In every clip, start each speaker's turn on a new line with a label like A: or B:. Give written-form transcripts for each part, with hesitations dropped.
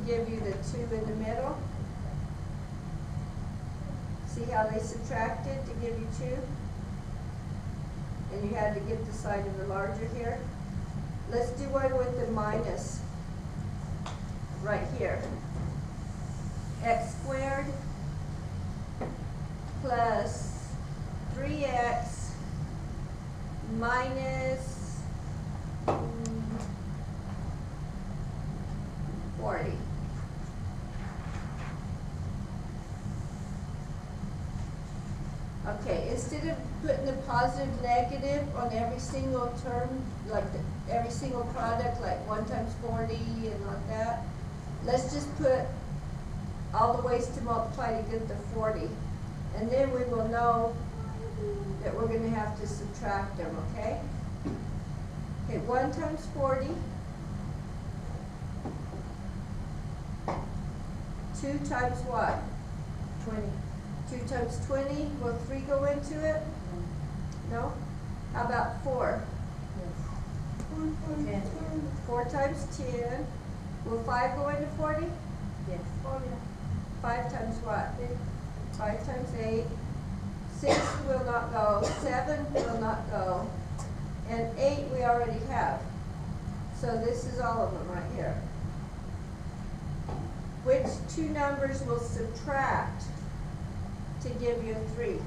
A: give you the 2 in the middle. See how they subtracted to give you 2? And you had to get the side of the larger here. Let's do one with the minus right here. X squared plus 3x minus 40. Okay, instead of putting the positive negative on every single term, like every single product, like 1 times 40 and like that, let's just put all the ways to multiply to get the 40. And then we will know that we're going to have to subtract them, okay? Okay, 1 times 40. 2 times what?
B: 20.
A: 2 times 20. Will 3 go into it? No? How about 4?
B: Yes.
A: 4 times 10. Will 5 go into 40?
B: Yes.
A: 5 times what? 5 times 8. 6 will not go. 7 will not go. And 8 we already have. So this is all of them right here. Which 2 numbers will subtract to give you a 3?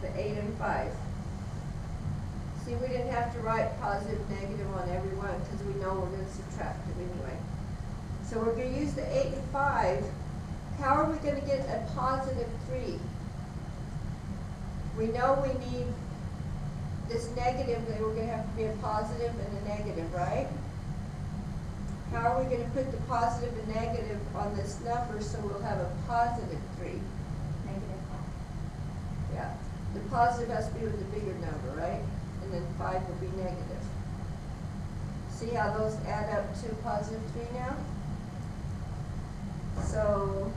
A: The 8 and 5. See, we didn't have to write positive, negative on every one because we know we're going to subtract it anyway. So we're going to use the 8 and 5. How are we going to get a positive 3? We know we need this negative, that we're going to have to be a positive and a negative, right? How are we going to put the positive and negative on this number so we'll have a positive 3?
B: Negative 5.
A: Yeah. The positive has to be with the bigger number, right? And then 5 will be negative. See how those add up to positive 3 now? So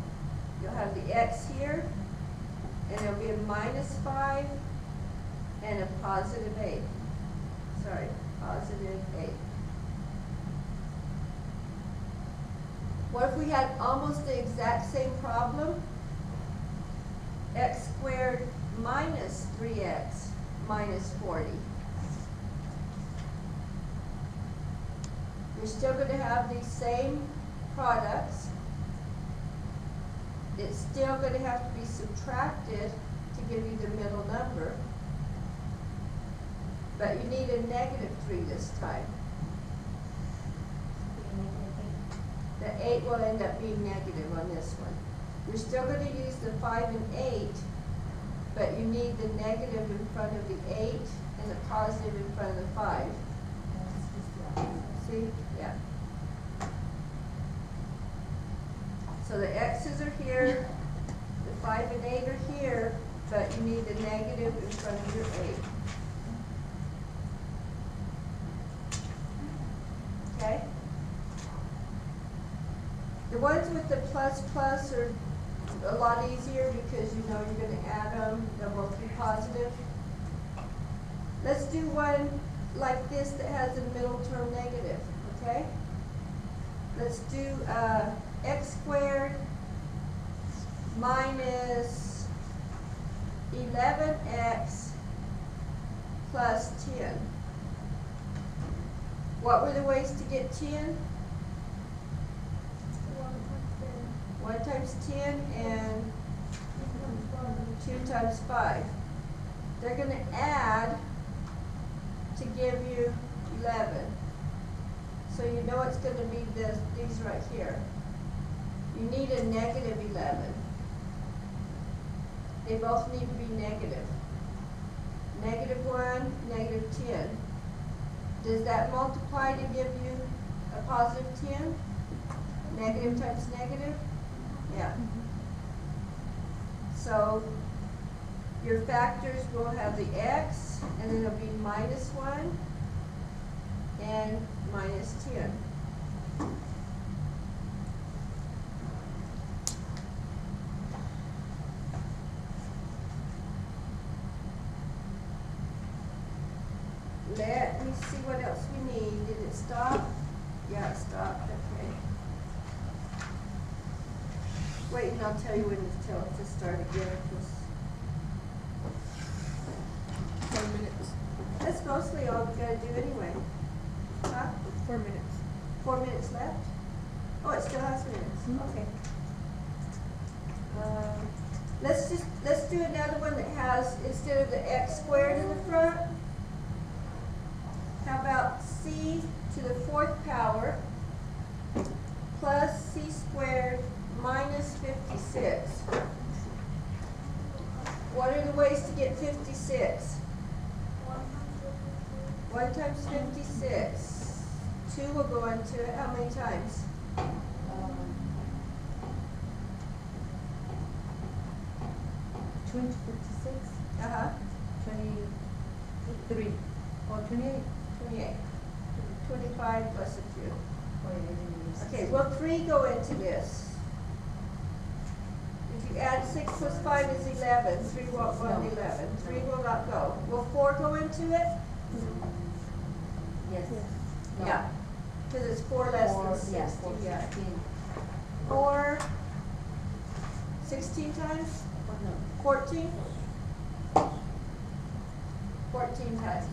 A: you'll have the x here, and there'll be a minus 5 and a positive 8. Sorry, positive 8. What if we had almost the exact same problem? X squared minus 3x minus 40. You're still going to have these same products. It's still going to have to be subtracted to give you the middle number. But you need a negative 3 this time. The 8 will end up being negative on this one. You're still going to use the 5 and 8, but you need the negative in front of the 8 and the positive in front of the 5. See? Yeah. So the x's are here, the 5 and 8 are here, but you need the negative in front of your 8. Okay? The ones with the plus plus are a lot easier because you know you're going to add them. They'll both be positive. Let's do one like this that has a middle term negative, okay? Let's do x squared minus 11x plus 10. What were the ways to get 10? 1 times 10 and 2 times 5. They're going to add to give you 11. So you know it's going to be these right here. You need a negative 11. They both need to be negative. Negative 1, negative 10. Does that multiply to give you a positive 10? Negative times negative? Yeah. So your factors will have the x, and then it'll be minus 1 and minus 10. Let me see what else we need. Did it stop? Yeah, it stopped. Okay. Wait, and I'll tell you when to tell it to start again, 'cause
C: 4 minutes.
A: that's mostly all we gotta do anyway. Huh?
C: 4 minutes.
A: 4 minutes left? Oh, it still has minutes,
C: Mhm.
A: okay. Let's do another one that has, instead of the x squared in the front, how about c to the 4th power plus c squared minus 56. What are the ways to get 56? 1 times 56. 2 will go into it. How many times?
B: 20, 56,
A: Uh-huh.
B: 23, or 28.
A: 28. 25 plus a 2.
B: Oh, yeah, I didn't use
A: Okay,
B: this.
A: will 3 go into this? If you add 6 plus 5 is 11. 3 won't go into 11. 3 will not go. Will 4 go into it?
B: Yes. No.
A: Yeah. Because it's 4 less than
B: 4,
A: 60.
B: yeah, 4,
A: Yeah.
B: 16.
A: 4, 16 times?
B: Oh, no.
A: 14? 14 times.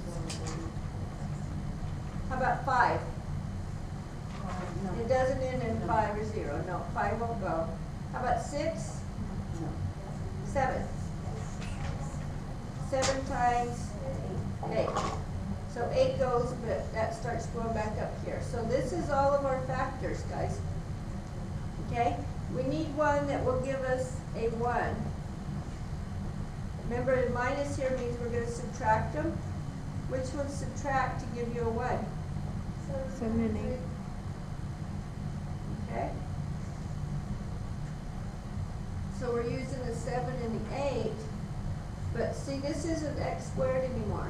A: How about 5?
B: No.
A: It doesn't end in
B: No.
A: 5 or 0. No, 5 won't go. How about 6?
B: No.
A: 7. 7 times 8. So 8 goes, but that starts going back up here. So this is all of our factors, guys. Okay? We need one that will give us a 1. Remember, the minus here means we're going to subtract them. Which ones subtract to give you a 1?
C: 7 and 8.
A: Okay? So we're using the 7 and the 8. But see, this isn't x squared anymore.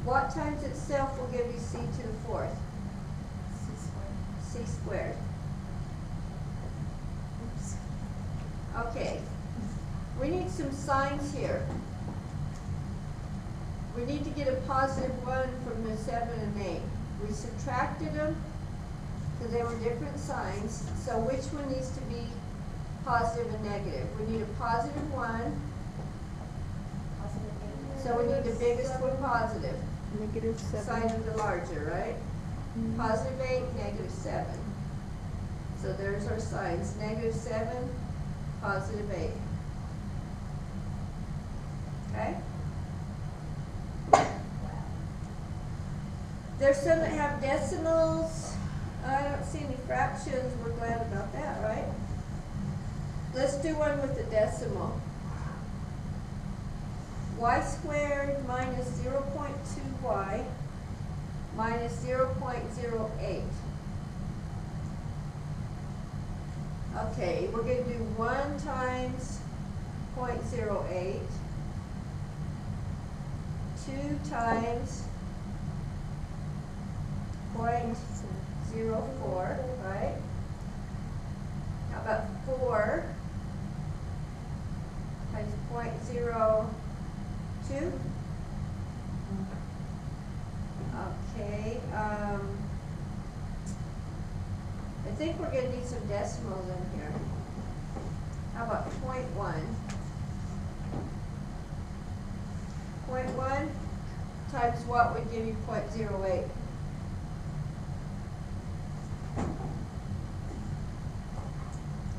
A: What times itself will give you c to the 4th? C squared.
B: Oops.
A: Okay. We need some signs here. We need to get a positive 1 from the 7 and 8. We subtracted them because they were different signs. So which one needs to be positive and negative? We need a positive 1. So we need the biggest one positive.
C: -7.
A: Sign of the larger, right?
C: Mhm.
A: Positive 8, negative 7. So there's our signs. Negative 7, positive 8. Okay? There's some that have decimals. I don't see any fractions. We're glad about that, right? Let's do one with the decimal. Y squared minus 0.2y minus 0.08. Okay, we're going to do 1 times 0.08, 2 times 0.04, right? How about 4 times 0.02? Okay, I think we're gonna need some decimals in here. How about 0.1? 0.1 times what would give you 0.08?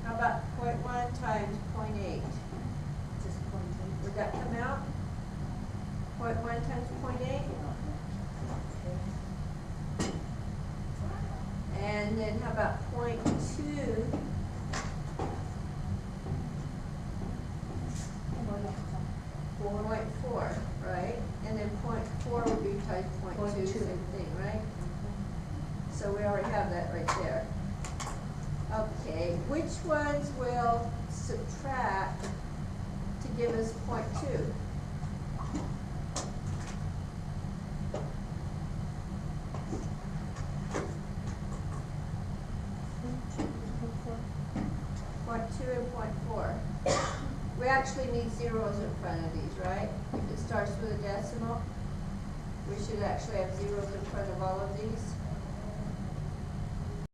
A: How about 0.1 times 0.8?
B: Just 0.8.
A: Would that come out? 0.1 times 0.8? And then how about 0.2? 0.4, right? And then 0.4 would be times 0.2, same thing, right? So we already have that right there. Okay, which ones will subtract to give us 0.2? Point 2 and 0.4. We actually need zeros in front of these, right? If it starts with a decimal, we should actually have zeros in front of all of these.